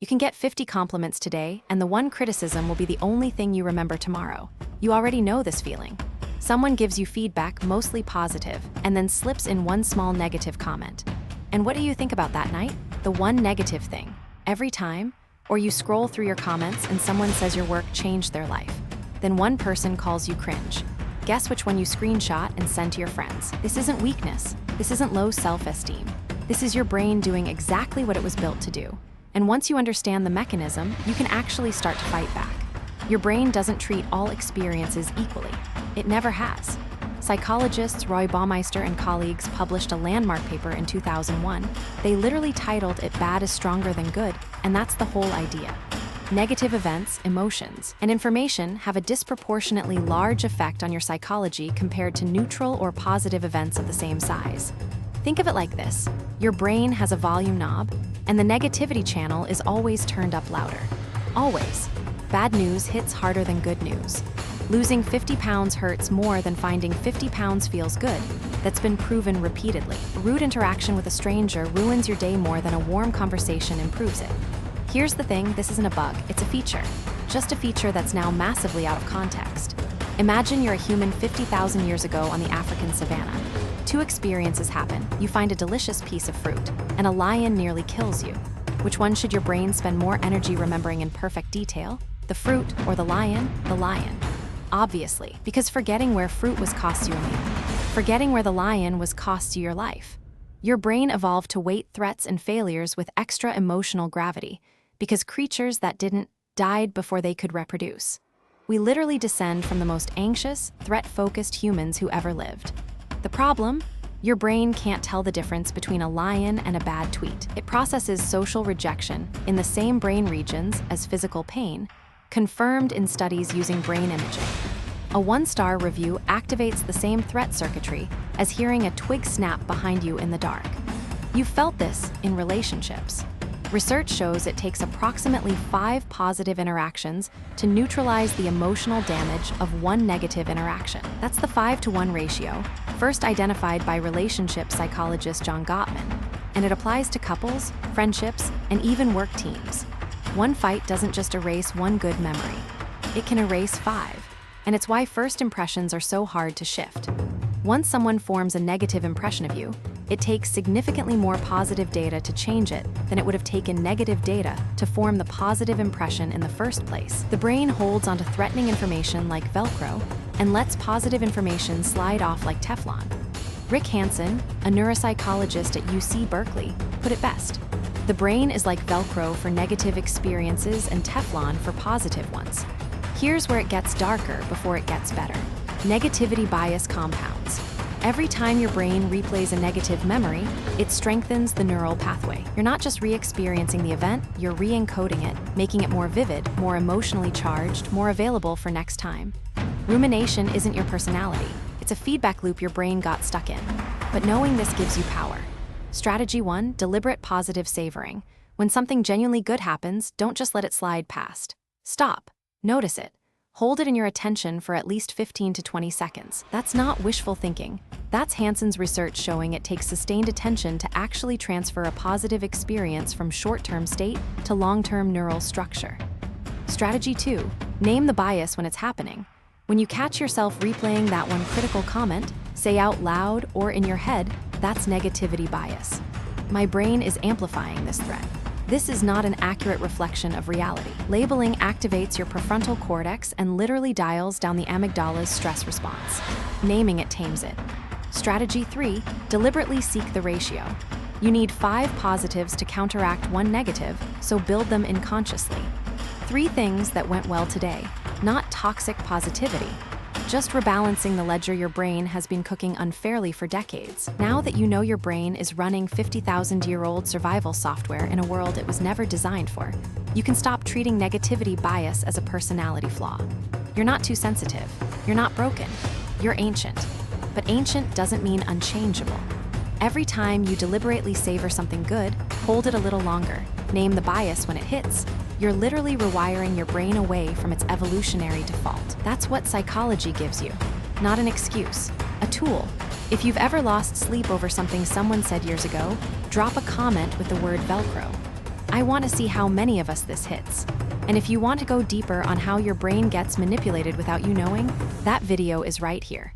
You can get 50 compliments today, and the one criticism will be the only thing you remember tomorrow. You already know this feeling. Someone gives you feedback, mostly positive, and then slips in one small negative comment. And what do you think about that night? The one negative thing. Every time? Or you scroll through your comments and someone says your work changed their life. Then one person calls you cringe. Guess which one you screenshot and send to your friends. This isn't weakness. This isn't low self-esteem. This is your brain doing exactly what it was built to do. And once you understand the mechanism, you can actually start to fight back. Your brain doesn't treat all experiences equally. It never has. Psychologists Roy Baumeister and colleagues published a landmark paper in 2001. They literally titled it "Bad is Stronger Than Good," and that's the whole idea. Negative events, emotions, and information have a disproportionately large effect on your psychology compared to neutral or positive events of the same size. Think of it like this. Your brain has a volume knob, and the negativity channel is always turned up louder. Always. Bad news hits harder than good news. Losing 50 pounds hurts more than finding 50 pounds feels good. That's been proven repeatedly. A rude interaction with a stranger ruins your day more than a warm conversation improves it. Here's the thing, this isn't a bug, it's a feature. Just a feature that's now massively out of context. Imagine you're a human 50,000 years ago on the African savannah. Two experiences happen. You find a delicious piece of fruit, and a lion nearly kills you. Which one should your brain spend more energy remembering in perfect detail? The fruit or the lion? The lion. Obviously, because forgetting where fruit was costs you a meal. Forgetting where the lion was costs you your life. Your brain evolved to weight threats and failures with extra emotional gravity, because creatures that didn't died before they could reproduce. We literally descend from the most anxious, threat-focused humans who ever lived. The problem? Your brain can't tell the difference between a lion and a bad tweet. It processes social rejection in the same brain regions as physical pain, confirmed in studies using brain imaging. A one-star review activates the same threat circuitry as hearing a twig snap behind you in the dark. You've felt this in relationships. Research shows it takes approximately 5 positive interactions to neutralize the emotional damage of one negative interaction. That's the 5-to-1 ratio, first identified by relationship psychologist John Gottman, and it applies to couples, friendships, and even work teams. One fight doesn't just erase one good memory. It can erase 5, and it's why first impressions are so hard to shift. Once someone forms a negative impression of you, it takes significantly more positive data to change it than it would have taken negative data to form the positive impression in the first place. The brain holds onto threatening information like Velcro and lets positive information slide off like Teflon. Rick Hansen, a neuropsychologist at UC Berkeley, put it best. The brain is like Velcro for negative experiences and Teflon for positive ones. Here's where it gets darker before it gets better. Negativity bias compounds. Every time your brain replays a negative memory, it strengthens the neural pathway. You're not just re-experiencing the event, you're re-encoding it, making it more vivid, more emotionally charged, more available for next time. Rumination isn't your personality. It's a feedback loop your brain got stuck in. But knowing this gives you power. Strategy 1, deliberate positive savoring. When something genuinely good happens, don't just let it slide past. Stop. Notice it. Hold it in your attention for at least 15 to 20 seconds. That's not wishful thinking. That's Hansen's research showing it takes sustained attention to actually transfer a positive experience from short-term state to long-term neural structure. Strategy 2, name the bias when it's happening. When you catch yourself replaying that one critical comment, say out loud or in your head, that's negativity bias. My brain is amplifying this threat. This is not an accurate reflection of reality. Labeling activates your prefrontal cortex and literally dials down the amygdala's stress response. Naming it tames it. Strategy 3, deliberately seek the ratio. You need 5 positives to counteract one negative, so build them unconsciously. 3 things that went well today, not toxic positivity. Just rebalancing the ledger your brain has been cooking unfairly for decades. Now that you know your brain is running 50,000-year-old survival software in a world it was never designed for, you can stop treating negativity bias as a personality flaw. You're not too sensitive. You're not broken. You're ancient. But ancient doesn't mean unchangeable. Every time you deliberately savor something good, hold it a little longer, name the bias when it hits, you're literally rewiring your brain away from its evolutionary default. That's what psychology gives you. Not an excuse, a tool. If you've ever lost sleep over something someone said years ago, drop a comment with the word Velcro. I want to see how many of us this hits. And if you want to go deeper on how your brain gets manipulated without you knowing, that video is right here.